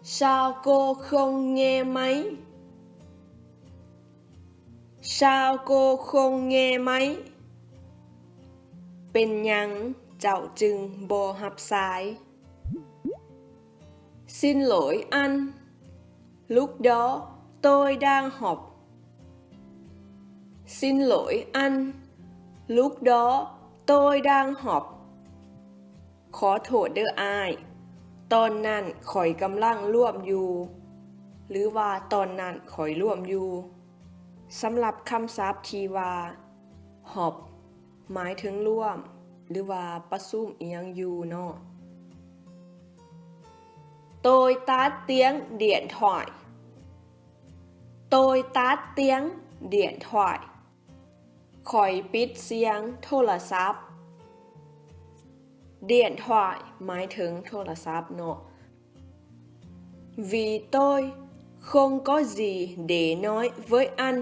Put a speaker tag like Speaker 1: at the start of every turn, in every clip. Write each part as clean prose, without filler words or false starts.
Speaker 1: Sao cô không nghe máy? Sao cô không nghe máy? เป็นหยังเจ้าจึงบ่รับสาย Xin lỗi anh, lúc đó tôi đang họp. Xin lỗi anh, lúc đó tôi đang họp. ขอโทษเด้ออ้ายตอนนั้นข่อยกำลังร่วมอยู่หรือว่าตอนนั้นข่อยร่วมอยู่สำหรับคำศัพท์ที่ว่า họp หมายถึงร่วมหรือว่าประชุมอิหยังอยู่เนาะ Tôi tắt tiếng điện thoại. Tôi tắt tiếng điện thoại. ข่อยปิดเสียงโทรศัพท์ Điện thoại หมายถึงโทรศัพท์เนาะ Vì tôi không có gì để nói với anh.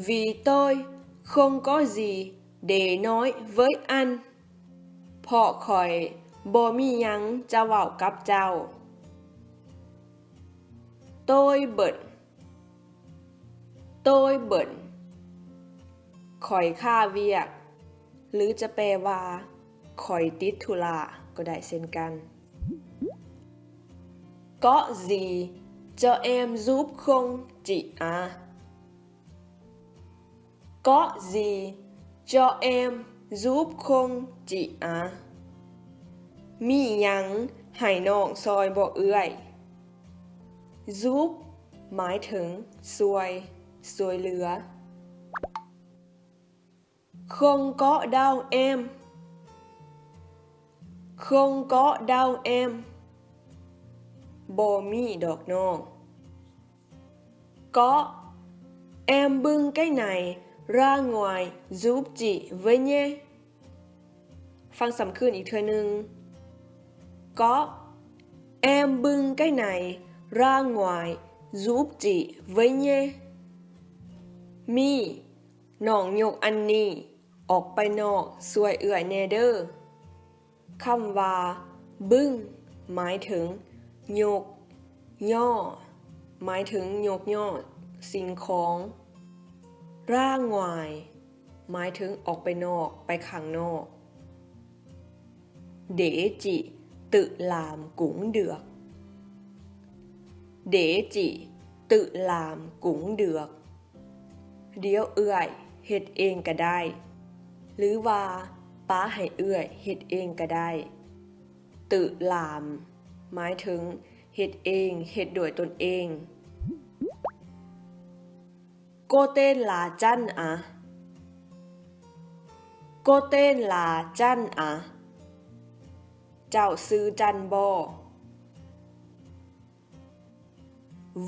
Speaker 1: Vì tôi không có gì để nói với anh. เพราะข่อยบ่มีหยังจะเว้ากับเจ้า Tôi bận. Tôi bận. ข่อยค่าเวียกหรือจะแปลว่าข่อยติดธุระก็ได้เช่นกัน Có gì cho em giúp không chị à? Có gì cho em giúp không chị à? มีหยังให้น้องซอยบ่เอื้อย Giúp หมายถึงช่วยเหลือ Không có đâu em. Không có đâu em. บ่มีดอกน้อง Có. Em bưng cái này ra ngoài giúp chị với nhé. ฟังซ้ำคืนอีกเทื่อนึง Có. Em bưng cái này ra ngoài giúp chị với nhé. มีน้องยกอันนี้ออกไปนอกช่วยเอื้อยแน่เด้อคำว่าบึ้งหมายถึงยกย่อหมายถึงยกย่อสิ่งของร่างวายหมายถึงออกไปนอกไปข้างนอก Để chị tự làm cũng được. Để chị tự làm cũng được. เดี๋ยวเอื้อยเฮ็ดเองก็ได้หรือว่าป้าให้เอื้อยเฮ็ดเองก็ได้tự làmหมายถึงเฮ็ดเองเฮ็ดด้วยตนเอง Cô tên là Trăn à? Cô tên là Trăn à? เจ้าชื่อจันบ่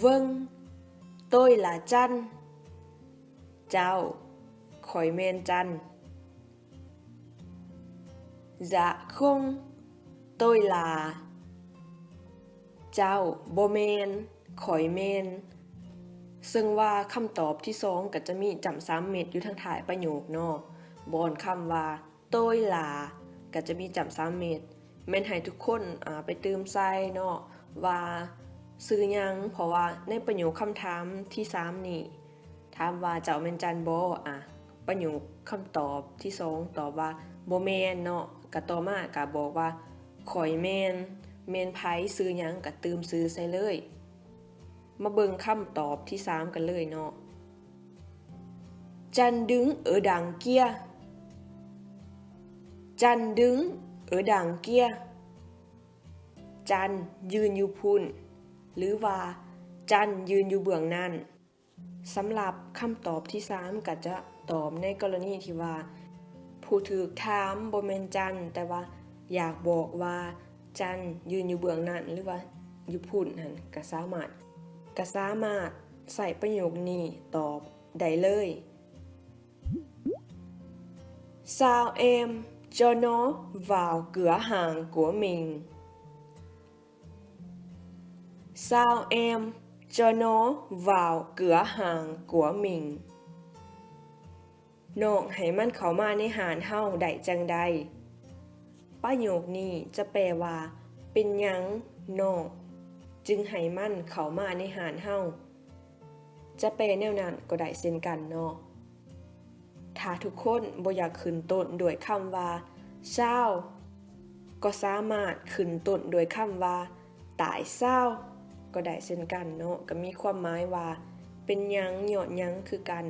Speaker 1: Vâng, tôi là Trăn. เจ้าข่อยแม่นจัน Dạ không, tôi là เจ้าบ่แม่นข่อยแม่นซึ่งว่าคำตอบที่2ก็จะมีจำ3เม็ดอยู่ทางท้ายประโยคเนาะบอนคำว่า tôi là ก็จะมีจำ3เม็ดแม่นให้ทุกคนไปเติมใส่เนาะว่าชื่อหยังเพราะว่าในประโยคคำถามที่3นี่ถามว่าเจ้าแม่นจันบ่ประโยคคำตอบที่2ตอบว่าบ่แม่นเนาะก็ต่อมาก็บอกว่าข่อยแม่นไผชื่อหยังก็เติมชื่อใส่เลยมาเบิ่งคำตอบที่3กันเลยเนาะ Trăn đứng ở đằng kia. Trăn đứng ở đằng kia. จันยืนอยู่พุ่นหรือว่าจันยืนอยู่เบื้องนั้นสำหรับคำตอบที่3ก็จะตอบในกรณีที่ว่าผู้ถูกถามบ่แม่นจันแต่ว่าอยากบอกว่าจันยืนอยู่เบื้องนั้นหรือว่าอยู่พุ่นนั่นก็สามารถใส่ประโยคนี้ตอบได้เลย Sao em cho nó vào cửa hàng của mình? Sao em cho nó vào cửa hàng của mình? น้องให้มันเข้ามาในห้านเฮาได้จังใดประโยคนี้จะแปลว่าเป็นหยัง น้องจึงให้มันเข้ามาในหานเฮาจะแปลแนวนั้นก็ได้เช่นกันเนาะถ้าทุกคนบ่อยากขึ้นต้นด้วยคำว่าเศร้าก็สามารถขึ้นต้นด้วยคำว่าตายเศร้าก็ได้เช่นกันเนาะก็มีความหมายว่าเป็นหยังหยอดหยังคือกัน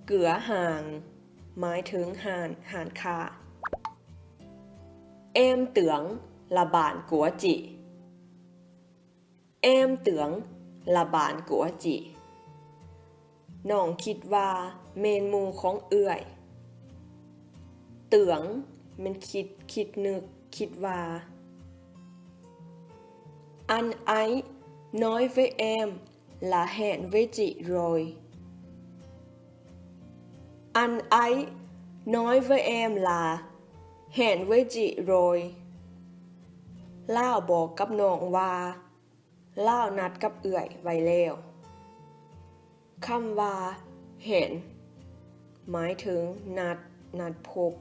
Speaker 1: เกือห่างหมายถึงห่านคาเอมเตืองละบานกัวจิเอมเตืองละบานกัวจิน้องคิดว่าเมนหมู่ของเอื่อยเตืองมันคิดนึกคิดว่าอันไอน้อยไว้เอมละแหนไว้จิโรยอันไอน้อยไว้เอมละแหนไว้จิโรยล่าวบอกกับน้องว่าล่าวนัดกับเอื่อยไว้แล้วคำว่าเห็นหมายถึงนัดพบ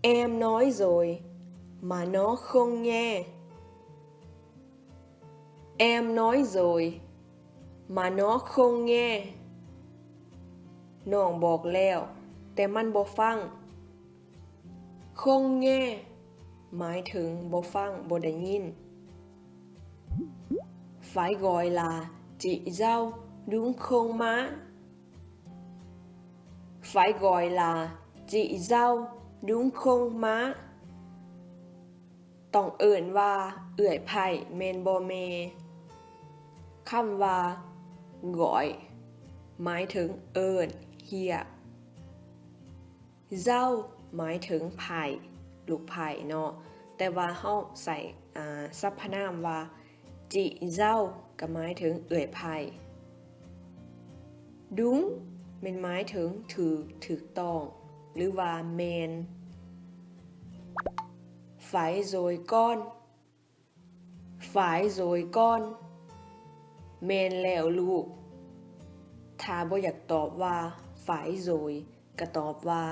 Speaker 1: แอมน้อยโดยมาน้อคงแง่แอมน้อยโดยมาน้อคงแง่น้องบอกแล้วแต่มันบ่ฟังคงแง่หมายถึงบ่ฟังบ่ได้ยินphải gọi là chị dâu đúng không má phải gọi là chị dâu đúng không má ต้องเอิ่นว่าเอื่อยไผ่แมนบ่แม่คำว่าก่อยหมายถึงเอิ่นเฮียเจ้าหมายถึงไผ่ลูกไผ่เนาะแต่ว่าเฮาใส่สรรพนามว่าจิเจ้าก็หมายถึงเอื่อยไผ่ดุ้งเป็นหมายถึงถูกต้องหรือว่าแมนphải rồi con phải rồi con แมนแล้วลูกถ้าบ่อยากตอบว่า phải rồi ก็ตอบว่า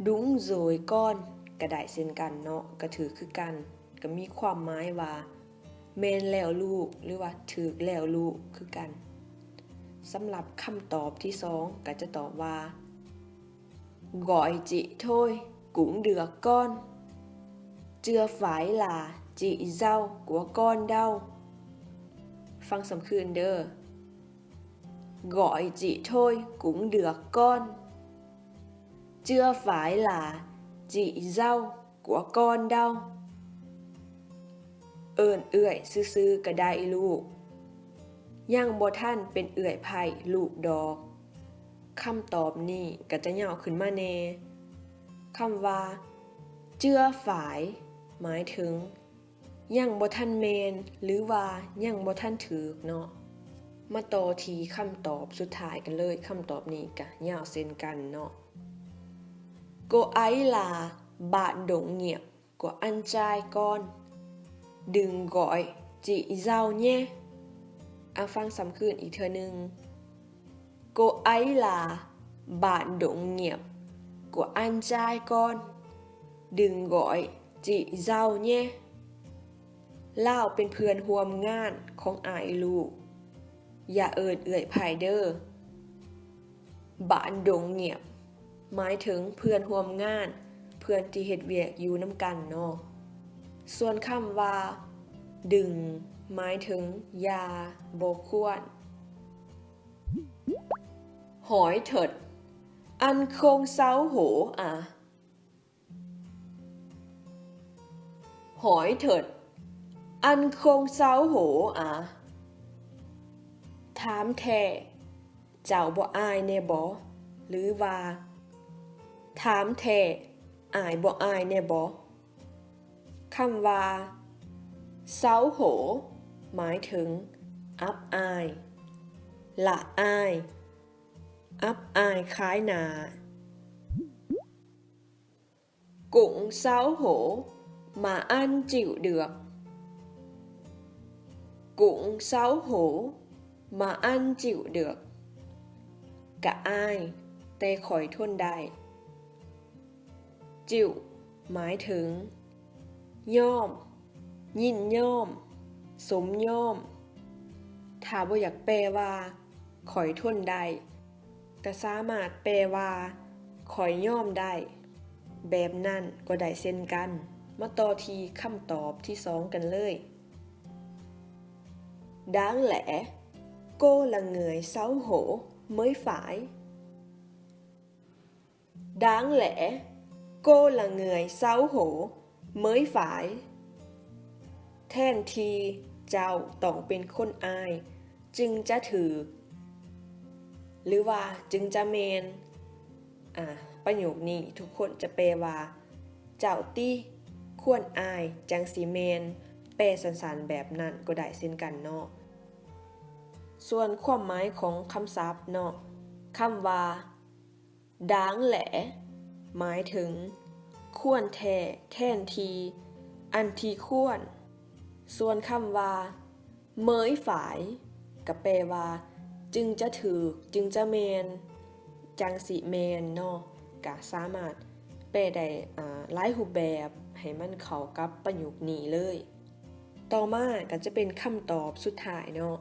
Speaker 1: đúng rồi con ก็ได้เช่นกันเนาะก็ถือคือกันก็มีความหมายว่าแมนแล้วลูกหรือว่าถูกแล้วลูกคือกันสำหรับคำตอบที่2ก็จะตอบว่า gọi chị thôi cũng được con chưa phải là chị dâu của con đâu ฟังสำคืนเด้อ gọi chị thôi cũng được con chưa phải là chị dâu của con đâu เอิ้นเอื้อยซื่อๆก็ได้ลูกยังบ่ทันเป็นเอื้อยไผ่ลูกดอกคำตอบนี้ก็จะยาวขึ้นมาแน่คำว่าเจื้อฝายหมายถึงยังบ่ทันแมนหรือว่ายังบ่ทันถูกเนาะมาต่อทีคำตอบสุดท้ายกันเลยคำตอบนี้ก็ยาวเช่นกันเนาะ Cô ấy là bạn đồng nghiệp của anh trai con đừng gọi chị dâu nhé ฟังซ้ำคืนอีกเทื่อนึง Cô ấy là bạn đồng nghiệp của anh trai con đừng gọi chị dâu nhé ล่าวเป็นเพื่อนร่วมงานของอ้ายลูกอย่าเอิ้นเอื้อยไผเด้อ bạn đồng nghiệp หมายถึงเพื่อนร่วมงานเพื่อนที่เฮ็ดเวียกอยู่นำกันเนาะส่วนคำว่าดึงหมายถึงยาบ่ควร hỏi thật anh không xấu hổ à hỏi thật anh không xấu hổ à ถามแท้เจ้าบ่อายแน่บ่หรือว่าถามแท้อายบ่อายแน่บ่คำว่าเศร้าโหหมายถึงอับอายละอายอับอายคล้ายหนาcũng xấu hổ mà anh chịu được cũng xấu hổ mà anh chịu được กะอายแต่ข่อยทนได้จิ๋วหมายถึงย่อม ยินยอมสมยอมถ้าบ่อยากแปลว่าข่อยทนได้ก็สามารถแปลว่าข่อยยอมได้แบบนั้นก็ได้เช่นกันมาต่อที่คำตอบที่2กันเลยđáng lẽ cô là người xấu hổ mới phải đáng lẽ cô là người xấu hổ mới phải แทนที่เจ้าต้องเป็นคนอายจึงจะถือหรือว่าจึงจะเมนประโยคนี้ทุกคนจะแปลว่าเจ้าตี้ควรอายจังสีเมนแปลสั้นๆแบบนั้นก็ได้เช่นกันเนาะส่วนความหมายของคำศัพท์เนาะคำว่าđáng lẽหมายถึงควรแท้แทนทีอันที่ควรส่วนคำว่าเมยฝ่ายก็แปลว่าจึงจะถือจึงจะเมนจังสิเมนเนาะก็สามารถแปลได้หลายรูปแบบให้มันเข้ากับประโยคนี้เลยต่อมาก็จะเป็นคำตอบสุดท้ายเนาะ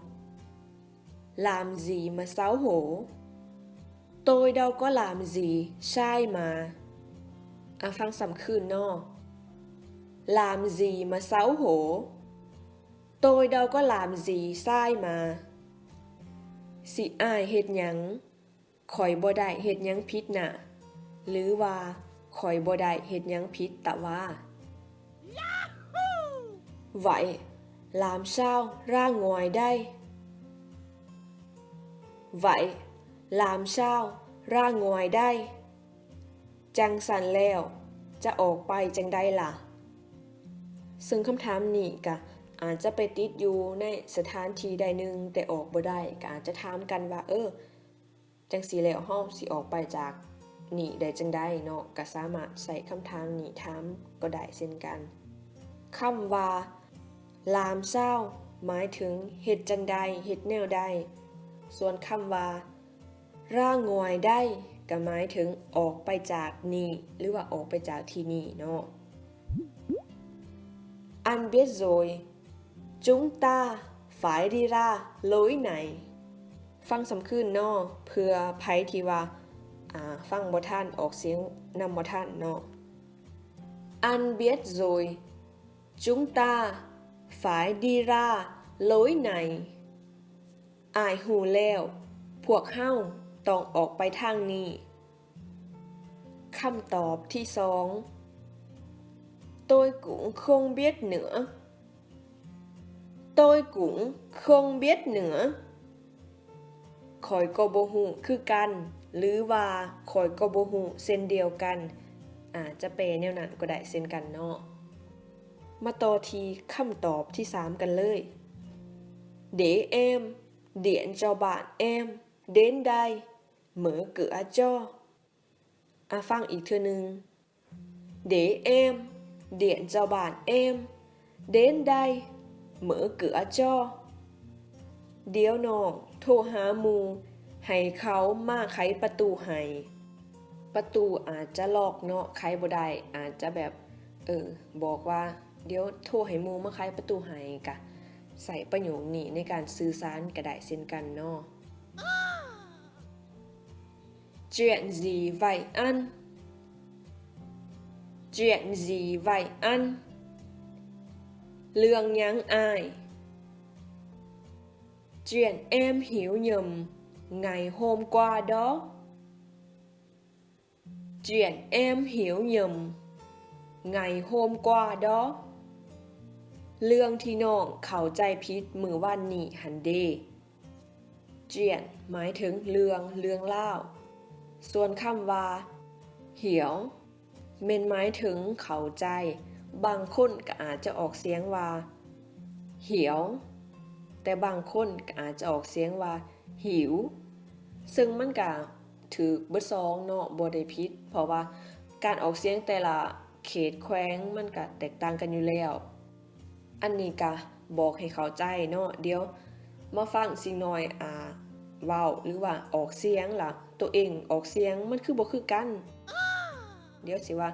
Speaker 1: làm gì mà xấu hổ tôi đâu có làm gì sai mà ฟังซ้ำคืนเนาะ làm gì mà xấu hổ tôi đâu có làm gì sai mà สิอ้ายเฮ็ดหยังข่อยบ่ได้เฮ็ดหยังผิดน่ะหรือว่าข่อยบ่ได้เฮ็ดหยังผิดแต่ว่า vậy làm sao ra ngoài đây vậy làm sao ra ngoài đây จังสันแล้วจะออกไปจังใดล่ะซึ่งคำถามนี้ก็อาจจะไปติดอยู่ในสถานที่ใดหนึ่งแต่ออกบ่ได้ก็อาจจะถามกันว่าจังสีแล้วเฮาสิออกไปจากนี่ได้จังใดเนาะก็สามารถใส่คำถามนี้ถามก็ได้เช่นกันคำว่าลามเศร้าหมายถึงเฮ็ดจังใดเฮ็ดแนวใดส่วนคำว่าร่างงวยได้ก็หมายถึงออกไปจากนี่หรือว่าออกไปจากที่นี่เนาะAnh biết rồi chúng ta phải đi ra lối này ฟังสำคืนเนาะเพื่อไผที่ว่าฟังบ่ทันออกเสียงนำบ่ทันเนาะ Anh biết rồi chúng ta phải đi ra lối này อายหูแล้วพวกเฮาต้องออกไปทางนี้คำตอบที่2 Tôi cũng không biết nữa Tôi cũng không biết nữa ข่อยก็บ่ฮู้คือกันหรือว่าข่อยก็บ่ฮู้เช่นเดียวกันจะแปลแนวนั้นก็ได้เช่นกันเนาะมาต่อที่คำตอบที่3กันเลย Để em điện cho bạn em đến đây mở cửa cho ฟังอีกเทื่อนึง Để em điện cho bạn em đến đây mở cửa cho เดี๋ยวน้องโทรหาหมู่ให้เขามาไขประตูให้ประตูอาจจะล็อกเนาะไขบ่ได้อาจจะแบบบอกว่าเดี๋ยวโทรให้หมู่มาไขประตูให้กะใส่ประโยคนี้ในการสื่อสารก็ได้เช่นกันเนาะ Chuyện gì vậy anh Chuyện gì vậy anh เรื่องหยังอาย Chuyện em hiểu nhầm ngày hôm qua đó Chuyện em hiểu nhầm ngày hôm qua đó เรื่องที่น้องเข้าใจผิดมื้อวานนี้หันเด้เจียนหมายถึงเรื่องเล่าส่วนคำว่าเหี่ยวเม่นหมายถึงเข้าใจบางคนก็อาจจะออกเสียงว่าเหี่ยวแต่บางคนก็อาจจะออกเสียงว่าหิวซึ่งมันก็ถูกเบิดสองเนาะบ่ได้ผิดเพราะว่าการออกเสียงแต่ละเขตแขวงมันก็แตกต่างกันอยู่แล้วอันนี้ก็บอกให้เข้าใจเนาะเดี๋ยวมาฟังสิ่งน้อยเว้าหรือว่าออกเสียงล่ะตัวเองออกเสียงมันคือบ่คือกันเดี๋ยวสิว่า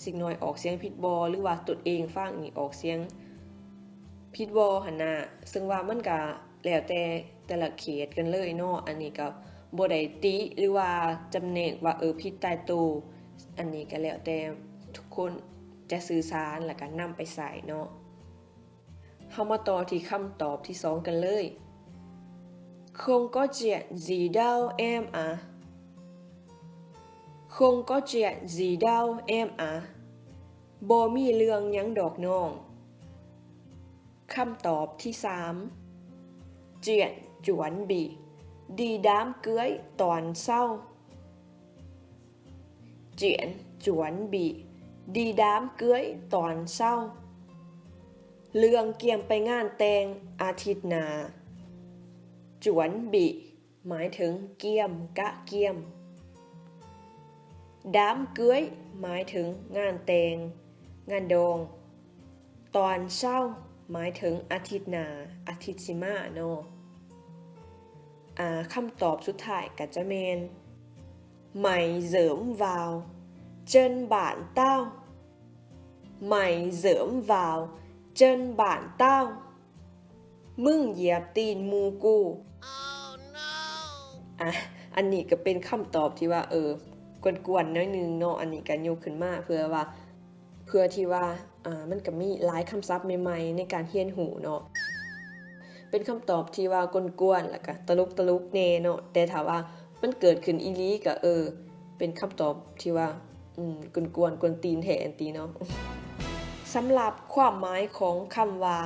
Speaker 1: สิ่งน้อยออกเสียงผิดบ่หรือว่าตัวเองฟังนี่ออกเสียง ผิดบ่หั่นน่ะซึ่งว่ามันก็แล้วแต่ละเขตกันเลยเนาะอันนี้ก็บ่ได้ติหรือว่าจำแนกว่าผิดตายตัวอันนี้ก็แล้วแต่ทุกคนจะสื่อสารแล้วก็นำไปใส่เนาะเฮามาต่อที่คำตอบที่2กันเลยคงก็เจียจีดาวแอมอะคงก็เจียจีดาวแอมอะบ่มีเรื่องหยังดอกน้องคำตอบที่3เจียนจวนบีดีดามเกื้อยตอนเศร้าเจียนจวนบีดีดามเกื้อยตอนเศร้าเรื่องเกี่ยมไปงานแต่งอาทิตย์หน้าจวนบีหมายถึงเกี่ยมกะเกี่ยมดามเกื้อยหมายถึงงานแต่งงานดองตอนเศร้าหมายถึงอาทิตย์หน้าอาทิตย์สิมาเนาะคำตอบสุดท้ายก็จะแม่นไหมเสริมวาวเจิ้นบ้านเต้าไหมเสริมวาวเจิ้นบ้านเต้ามึงเหยียบตีนมูกู อันนี้ก็เป็นคำตอบที่ว่ากวนๆน้อยนึงเนาะอันนี้ก็ยกขึ้นมาเพื่อที่ว่ามันก็มีหลายคำศัพท์ใหม่ๆในการเรียนรู้เนาะเป็นคำตอบที่ว่ากวนๆแล้วก็ตลกแน่เนาะแต่ถ้าว่ามันเกิดขึ้นอีหลีก็เป็นคำตอบที่ว่ากวนๆกวนตีนแท้อันตีเนาะสำหรับความหมายของคำว่า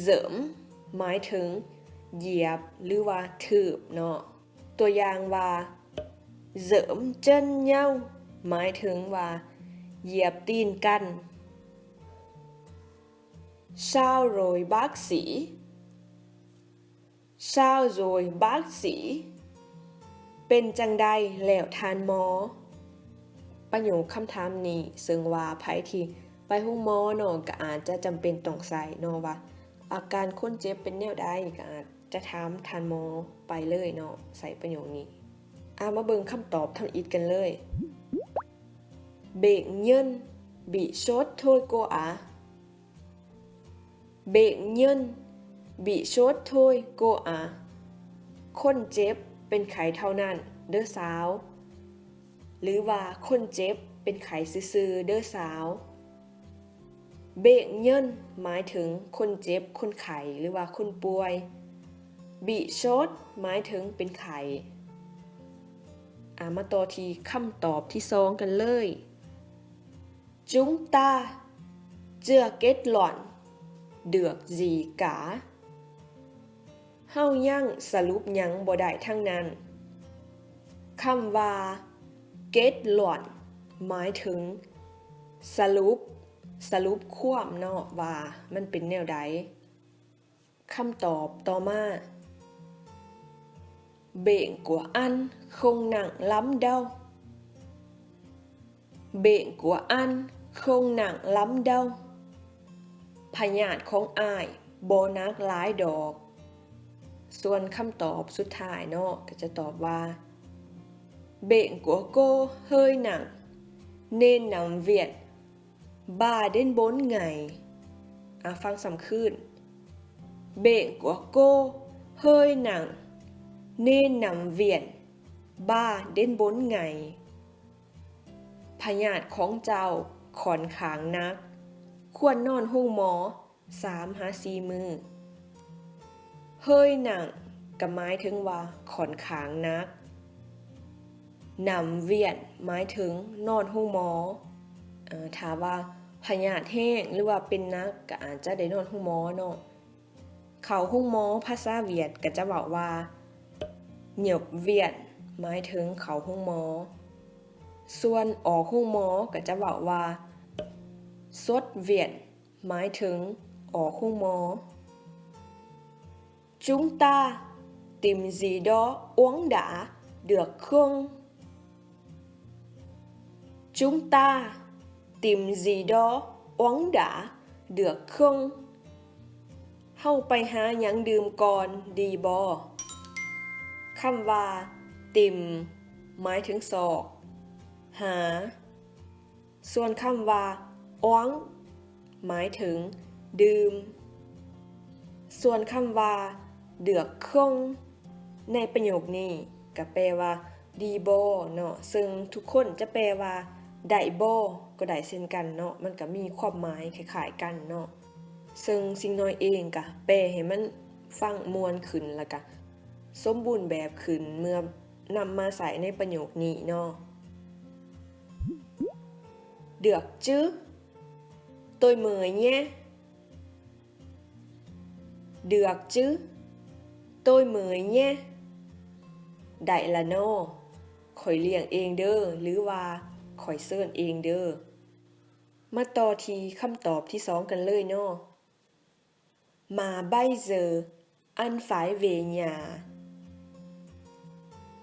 Speaker 1: เสริมหมายถึงเหยียบหรือว่าทืบเนาะตัวอย่างว่าเสริมเจิ้นเหย้าหมายถึงว่าเหยียบตีนกันชาวโรยบักสีชาวโรยบักสีเป็นจังใดแล้วทานหมอประโยคคำถามนี้ซึ่งว่าไผที่ไปห้องหมอเนาะก็อาจจะจำเป็นต้องใส่เนาะว่าอาการคนเจ็บเป็นแนวใดก็อาจจะถามทานหมอไปเลยเนาะใส่ประโยคนี้มาเบิ่งคำตอบทำอิดกันเลยเบกเยินbị sốt thôi cô ạ bệnh nhân bị sốt thôi cô ạ คนเจ็บเป็นไข้เท่านั้นเด้อสาวหรือว่าคนเจ็บเป็นไข้ซื่อๆเด้อสาวเบกเยินหมายถึงคนเจ็บคนไข้หรือว่าคนป่วยบีโชดหมายถึงเป็นไข้มาต่อที่คำตอบที่2กันเลยChúng ta chưa kết luận được gì cả เฮายังสรุปหยังบ่ได้ทั้งนั้นคำว่า kết luận หมายถึงสรุปความเนาะว่ามันเป็นแนวใดคำตอบต่อมา Bệnh của anh không nặng lắm đâu Bệnh của anh không nặng lắm đâu พยาธิของอ้ายบ่หนักหลายดอกส่วนคำตอบสุดท้ายเนาะก็จะตอบว่า Bệnh của cô hơi nặng nên nằm viện 3 đến 4 ngày ฟังซ้ำคืน Bệnh của cô hơi nặng nên nằm viện 3 đến 4 ngày พยาธิของเจ้าค่อนข้างหนักควรนอนห้องหมอ 3-4 มื้อเฮ้ยหนังก็หมายถึงว่าค่อนข้างหนักนำเวียนหมายถึงนอนห้องหมอถ้าว่าพยาธิแห้งหรือว่าเป็นหนักก็อาจจะได้นอนห้องหมอเนาะเข้าห้องหมอภาษาเวียดก็จะบอกว่าเหนียบเวียนหมายถึงเข้าห้องหมอส่วนออกห้องหมอก็จะบอกว่าสดเวียนหมายถึงออกห้องหมอ Chúng ta tìm gì đó uống đã được không? Chúng ta tìm gì đó uống đã được không? เฮาไปหาหยังดื่มก่อนดีบ่คำว่าติมหมายถึงศอกหาส่วนคำว่าอ้วงหมายถึงดื่ม ส่วนคำว่าเดือกคงในประโยคนี้ก็แปลว่าดีบ่เนาะซึ่งทุกคนจะแปลว่าได้บ่ก็ได้เช่นกันเนาะมันก็มีความหมายคล้ายๆกันเนาะซึ่งสิ่งน้อยเองก็แปลให้มันฟังม่วนขึ้นแล้วก็สมบูรณ์แบบขึ้นเมื่อนำมาใส่ในประโยคนี้เนาะđược chứ tôi mời nhé được chứ tôi mời nhé ได้ละเนาะข่อยเลี้ยงเองเด้อหรือว่าข่อยเซิ้นเองเด้อมาต่อที่คำตอบที่2กันเลยเนาะ Mà bây giờ anh phải về nhà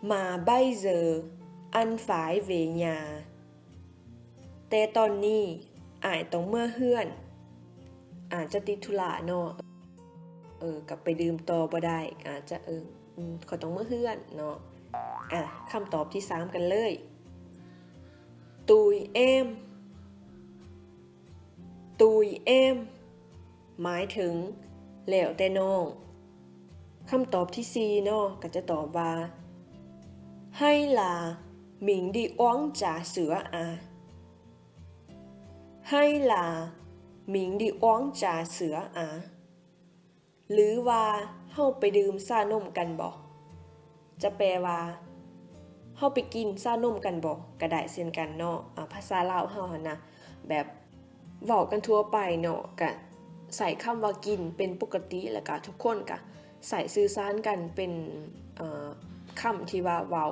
Speaker 1: Mà bây giờ anh phải về nhà แต่ตอนนี้อ้ายต้องเมื่อเฮือนอาจจะติดธุระเนาะกลับไปดื่มต่อบ่ได้อาจจะเขาต้องเมื่อเฮือนเนาะคำตอบที่3กันเลย Tụi em Tụi em หมายถึงแล้วแต่น้องคำตอบที่4เนาะก็จะตอบว่า Hay là mình đi uống trà sữa à Hay là mình đi uống trà sữa à หรือว่าเฮาไปดื่มชานมกันบ่จะแปลว่าเฮาไปกินชานมกันบ่ก็ได้เช่นกันเนาะภาษาลาวเฮาหั่นนะแบบเว้ากันทั่วไปเนาะก็ใส่คำว่ากินเป็นปกติแล้วก็ทุกคนก็ใส่สื่อสารกันเป็นคำที่ว่าเว้า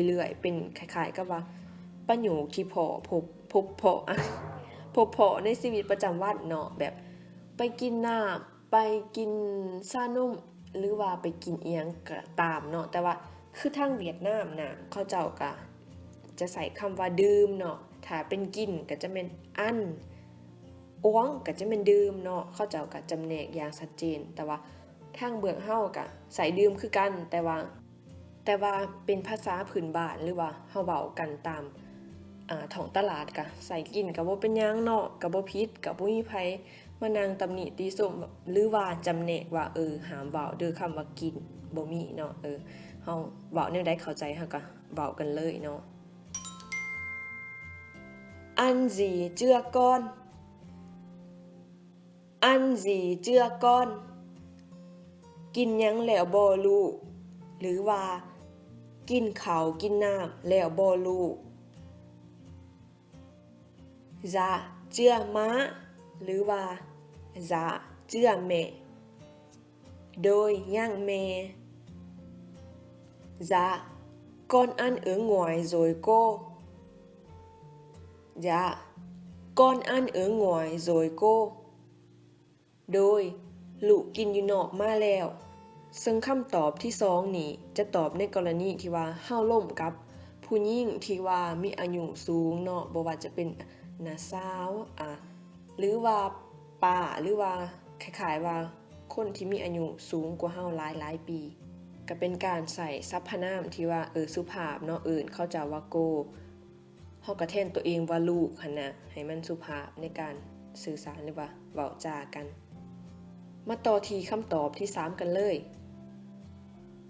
Speaker 1: เรื่อยๆเป็นคล้ายๆกับว่าประโยคที่พอในชีวิตประจำวันเนาะแบบไปกินน้ำไปกินชานมหรือว่าไปกินเอียงก็ตามเนาะแต่ว่าคือทางเวียดนามน่ะเขาเจ้าก็จะใส่คำว่าดื่มเนาะถ้าเป็นกินก็จะเป็นอันอ้วงก็จะเป็นดื่มเนาะเขาเจ้าก็จำแนกอย่างชัดเจนแต่ว่าทางเบื้องเฮาก็ใส่ดื่มคือกันแต่ว่าเป็นภาษาพื้นบ้านหรือว่าเฮาเว้ากันตามท้องตลาดก็ใส่กินก็บ่เป็นหยังเนาะก็บ่ผิดก็บ่มีไผมานั่งตำหนิติชมหรือว่าจำแนกว่าห้ามเว้าเด้อคำว่ากินบ่มีเนาะเฮาเว้าแนวใดเข้าใจเฮาก็เว้ากันเลยเนาะ Ăn gì chưa con Ăn gì chưa con กินหยังแล้วบ่ลูกหรือว่ากินข้าวกินน้ำแล้วบ่ลูก Dạ chưa má หรือว่า Dạ chưa mẹ โดยยัง mẹ Dạ con ăn ở ngoài rồi cô Dạ con ăn ở ngoài rồi cô โดยลูกกินอยู่นอกมาแล้วซึ่งคำตอบที่2นี้จะตอบในกรณีที่ว่าเฮาร่วมกับผู้หญิงที่ว่ามีอายุสูงเนาะบ่ว่าจะเป็นน้าสาวหรือว่าป้าหรือว่าคล้ายๆว่าคนที่มีอายุสูงกว่าเฮาหลายปีก็เป็นการใส่สรรพนามที่ว่าสุภาพเนาะเขาจะว่าโกเฮาก็แทนตัวเองว่าลูกหั่นน่ะให้มันสุภาพในการสื่อสารหรือว่าเว้าจากันมาต่อที่คำตอบที่3กันเลย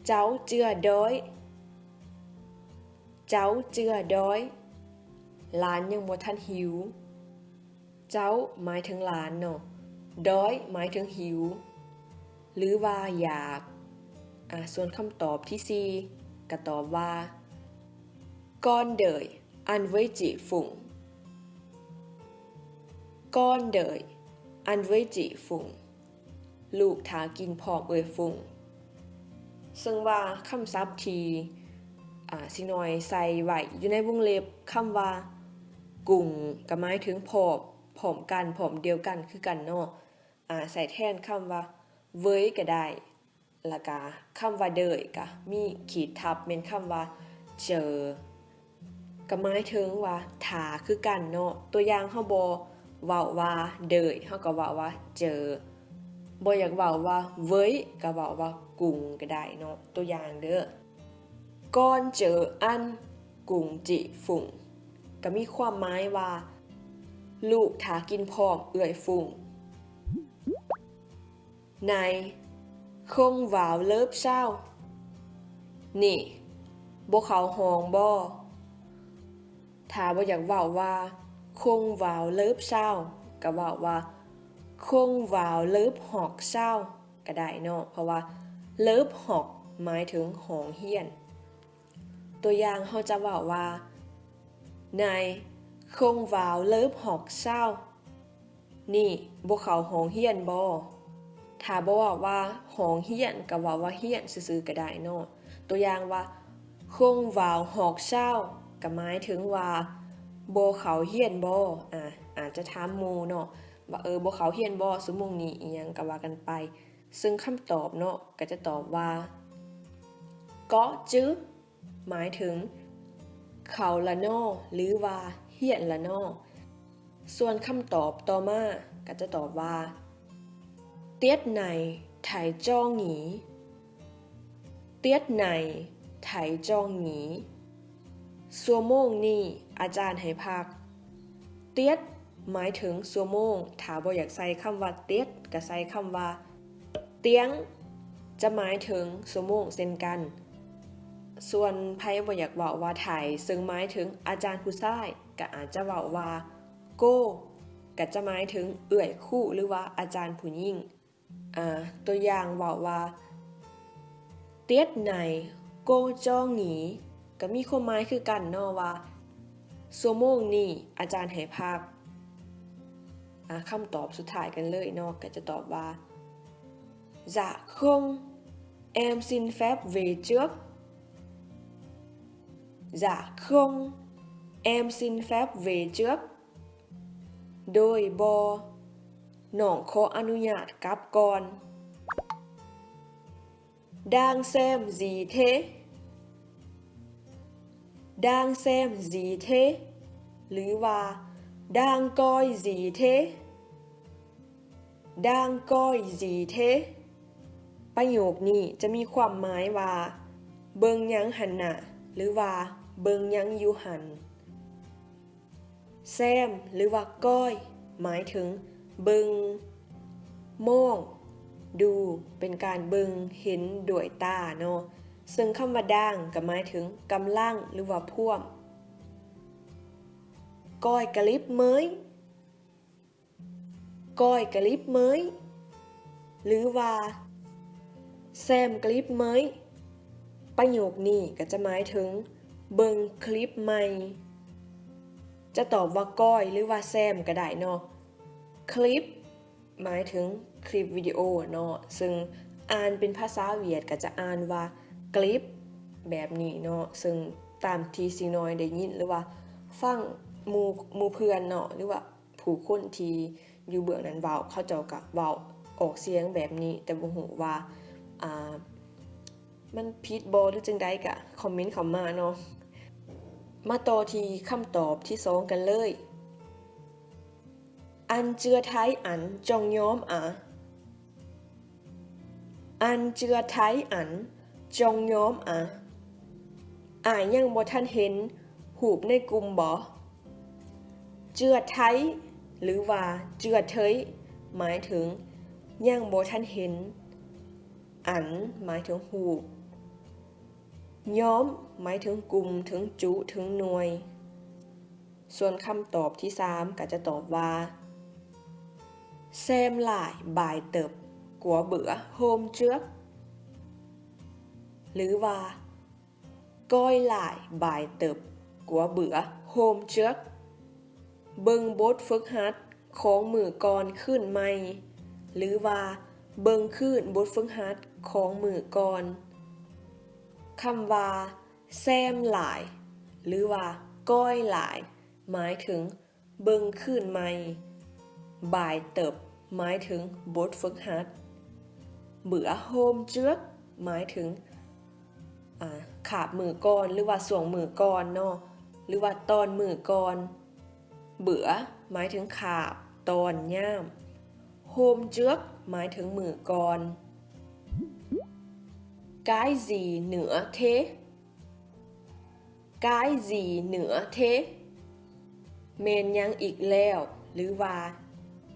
Speaker 1: Cháu chưa đói Cháu chưa đói หลานยังบ่ทันหิว เจ้าหมายถึงหลานเนาะ đói หมายถึงหิวหรือว่าอยากส่วนคำตอบที่4ก็ตอบว่า Con đợi ăn với chị Phụng Con đợi ăn với chị Phụng ลูกถากินพร้อมฟุ่งซึ่งว่าคำศัพท์ที่สิน้อยใส่ไว้อยู่ในวงเล็บคำว่ากุ่งก็หมายถึงพร้อมกันพร้อมเดียวกันคือกันเนาะใส่แทนคำว่าเว้ยก็ได้แล้วก็คำว่าเดยก็มีขีดทับเป็นคำว่าเจอก็หมายถึงว่าถาคือกันเนาะตัวอย่างเฮาบ่เว้าว่าเดยเฮาก็เว้าว่าเจอบ่อยากเว้าว่าเว้ยก็เว้าว่ากุ่งก็ได้เนาะตัวอย่างเด้อก่อนเจออันกุ่งจิฝุ่งก็มีความหมายว่าลูกถากินพร้อมเอื้อยฝุ่งNày คงวาวเลิบเศร้านี่บ่เขาห้องบ่ถ้าบ่อยากเว้าว่าคงวาวเลิบเศร้าก็เว้าว่าคงวาวเลิบหอกเศร้าก็ได้เนาะเพราะว่าเลิบหอกหมายถึงห้องเฮียนตัวอย่างเฮาจะเว้าว่านายคงวาวเลิบหอกเศร้านี่บ่เข้าห้องเฮียนบ่ถ้าบ่เว้าว่าห้องเฮียนก็เว้าว่าเฮียนซื่อๆก็ได้เนาะตัวอย่างว่าคงวาวหอกเศร้าก็หมายถึงว่าบ่เข้าเฮียนบ่อาจจะถามหมู่เนาะว่าบ่เข้าเฮียนบ่ซุมื้อนี้อิหยังก็ว่ากันไปซึ่งคำตอบเนาะก็จะตอบว่าเกาะจื้อหมายถึงเขาละนอหรือว่าเฮียนละนอส่วนคำตอบต่อมาก็จะตอบว่าเตียดไหนไถจ้องหนีเตียดไหนไถจ้องหนีชั่วโมงนี้อาจารย์ให้พักเตียดหมายถึงชั่วโมงถ้าบ่อยากใส่คำว่าเตียดก็ใส่คำว่าเตียงจะหมายถึงชั่วโมงเช่นกันส่วนไผบ่อยากเว้าว่าไถซึ่งหมายถึงอาจารย์ผู้ชายก็อาจจะเว้าว่าโกก็จะหมายถึงเอื้อยคู่หรือว่าอาจารย์ผู้หญิงตัวอย่างเว้าว่าเตียดไหนโกจ้องหนีก็มีความหมายคือกันเนาะว่าชั่วโมงนี้อาจารย์ให้พักคำตอบสุดท้ายกันเลยเนาะก็จะตอบว่าdạ không em xin phép về trước dạ không em xin phép về trước โดยบ่น้องขออนุญาตกลับก่อน đang xem gì thế đang xem gì thế หรือว่า đang coi gì thế đang coi gì thế ประโยคนี้จะมีความหมายว่าเบิ่งหยังหันน่ะหรือว่าเบิ่งหยังอยู่หันแซมหรือว่าก้อยหมายถึงเบิ่งมองดูเป็นการเบิ่งเห็นด้วยตาเนาะซึ่งคำว่าด่างก็หมายถึงกำลังหรือว่าพ่วมก้อยกะลิบเมยก้อยกะลิบเมยหรือว่าแซมกะลิบเมยประโยคนี้ก็จะหมายถึงเบิ่งคลิปใหม่จะตอบว่าก้อยหรือว่าแซมก็ได้เนาะคลิปหมายถึงคลิปวิดีโอเนาะซึ่งอ่านเป็นภาษาเวียดก็จะอ่านว่าคลิปแบบนี้เนาะซึ่งตามที่สิน้อยได้ยินหรือว่าฟังหมู่เพื่อนเนาะหรือว่าผู้คนที่อยู่เบื้องนั้นเว้าเขาเจ้าก็เว้าออกเสียงแบบนี้แต่บ่ฮู้ว่ามันผิดบ่หรือจังใดก็คอมเมนต์เข้ามาเนาะมาต่อที่คำตอบที่2กันเลยอันเจือไทยอันจองย้อมอันเจือไทยอันจองย้อมยังบ่ทันเห็นหูปในกลุ่มบ่เจือไทยหรือว่าเจือเทยหมายถึงยังบ่ทันเห็นอันหมายถึงหูปย้อมหมายถึงกลุ่มถึงจุถึงหน่วยส่วนคำตอบที่3ก็จะตอบว่าแซมหลายบ่ายเติบกัวเบื่อโฮมเจือกหรือว่าก้อยหลายบ่ายเติบกัวเบื่อโฮมเจือกเบิ่งบทฝึกหัดของมือก่อนขึ้นใหม่หรือว่าเบิ่งขึ้นบทฝึกหัดของมือก่อนคำว่าแซมหลายหรือว่าก้อยหลายหมายถึงเบิ่งขึ้นใหม่บ่ายเติบหมายถึงบทฝึกหัดเบื่อโฮมเจือกหมายถึงขาบมือก่อนหรือว่าส่วงมือก่อนเนาะหรือว่าตอนมือก่อนเบื่อหมายถึงขาบตอนย่ามโฮมเจือกหมายถึงมือก่อนcái gì nữa thế cái gì nữa thế แม่นยังอีกแล้วหรือว่า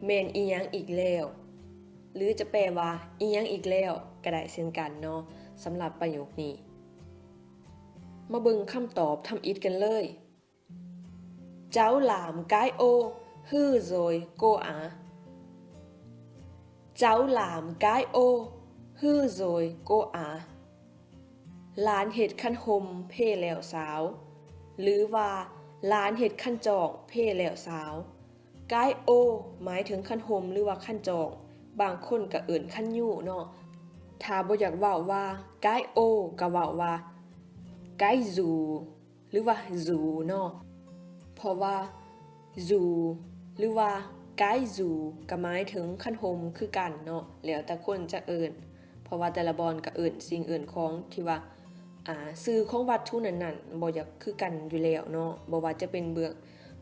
Speaker 1: แม่นอีหยังอีกแล้วหรือจะแปลว่าอีหยังอีกแล้ว ก็ได้เช่นกันเนาะสำหรับประโยคนี้มาเบิ่งคำตอบทำอิฐกันเลยเจ้าหลามกายโอฮื้อโรยโกอาเจ้าหลามกายโอฮื้อโรยโกอาหลานเห็ดขั้นหมเพ่แล้วสาวหรือว่าหลานเห็ดขั้นจองเพ่แล้วสาวกายโอหมายถึงขั้นหมหรือว่าขั้นจองบางคนก็เอิ้นขั้นยู่เนาะถ้าบ่อยากเว้าว่ากายโอก็เว้าว่ากายจูหรือว่าจูเนาะเพราะว่าจูหรือว่ากายจูก็หมายถึงขั้นหมคือกันเนาะแล้วแต่คนจะเอิ้นเพราะว่าแต่ละบอนก็เอิ้นสิ่งเอิ้นของที่ว่าชื่อของวัตถุนั้นๆบ่อยากคือกันอยู่แล้วเนาะบ่ว่าจะเป็นเบือง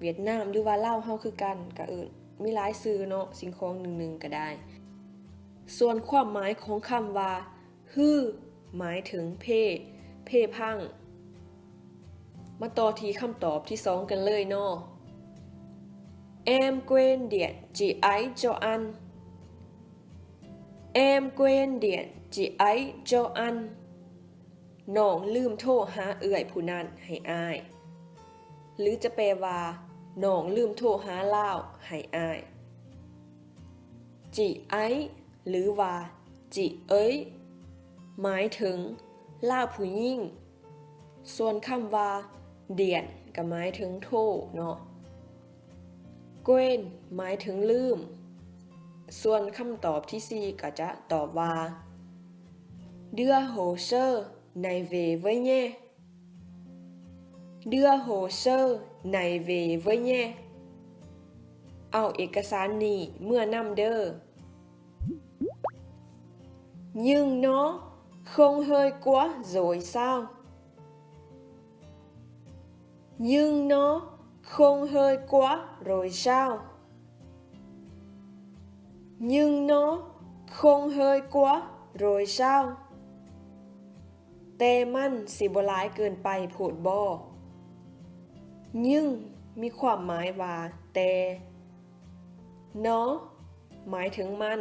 Speaker 1: เวียดนามหรือว่าลาวเฮาคือกันก็เอิ้นมีหลายชื่อเนาะสิ่งของหนึ่งๆก็ได้ส่วนความหมายของคำว่าฮื้อหมายถึงเพ่พังมาต่อที่คำตอบที่2กันเลยเนาะEm quên điện chị ấy cho ăn Em quên điện chị ấy cho ăn น้องลืมโทรหาเอื้อยผู้นั้นให้อ้ายหรือจะแปลว่าน้องลืมโทรหาลาวให้อ้ายจีไอหรือว่าจีเอ้ยหมายถึงลาวผู้หญิงส่วนคำว่าเดียนก็หมายถึงโทรเนาะเกวนหมายถึงลืมส่วนคำตอบที่4ก็จะตอบว่าđưa hồ sơ này về với nhé đưa hồ sơ này về với nhé เอาเอกสารนี้เมื่อนำเด้อ nhưng nó không hơi quá rồi sao nhưng nó không hơi quá rồi sao nhưng nó không hơi quá rồi sao แต่มันสิบ่หลายเกินไปโพดบ่ยิ่งมีความหมายว่าแต่เนาะหมายถึงมัน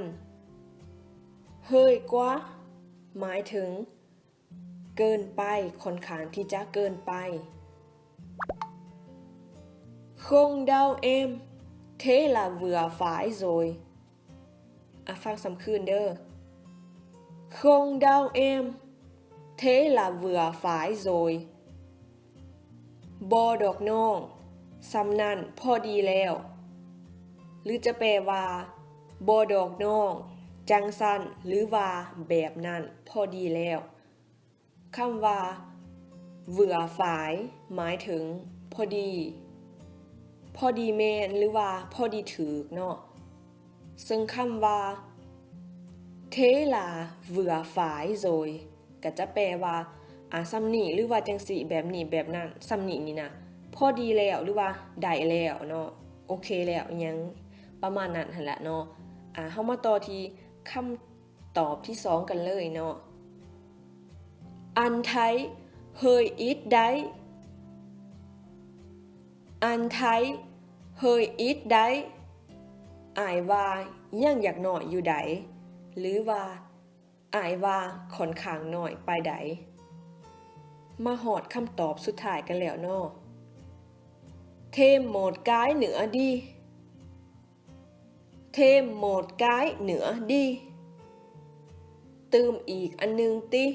Speaker 1: เฮ้ยกว่าหมายถึงเกินไปค่อนข้างที่จะเกินไปkhông đau em thế là vừa phải rồi ฟังซ้ำคืนเด้อ không đau em thế là vừa phải rồi บ่ดอกน้องสำนั่นพอดีแล้วหรือจะแปลว่าบ่ดอกน้องจังสั้นหรือว่าแบบนั้นพอดีแล้วคำว่าเvừa phảiหมายถึงพอดีแม่นหรือว่าพอดีถูกเนาะซึ่งคำว่าthế là vừa phải rồi ก็จะแปลว่าซ้ำนี่หรือว่าจังสิแบบนี้แบบนั้นซ้ำนี่นี่นะพอดีแล้วหรือว่าได้แล้วเนาะโอเคแล้วอิหยังประมาณนั้นหั่นแหละเนาะเฮามาต่อที่คำตอบที่2กันเลยเนาะอันไทยเฮยอีทได้อันไทยเฮยอีทได้อายว่ายังอยากน้อยอยู่ใดหรือว่าอายว่าค่อนข้างน้อยไปใดมาหอดคำตอบสุดท้ายกันแล้วเนาะthêm một cái nữa đi thêm một cái nữa đi เติมอีกอันนึงติ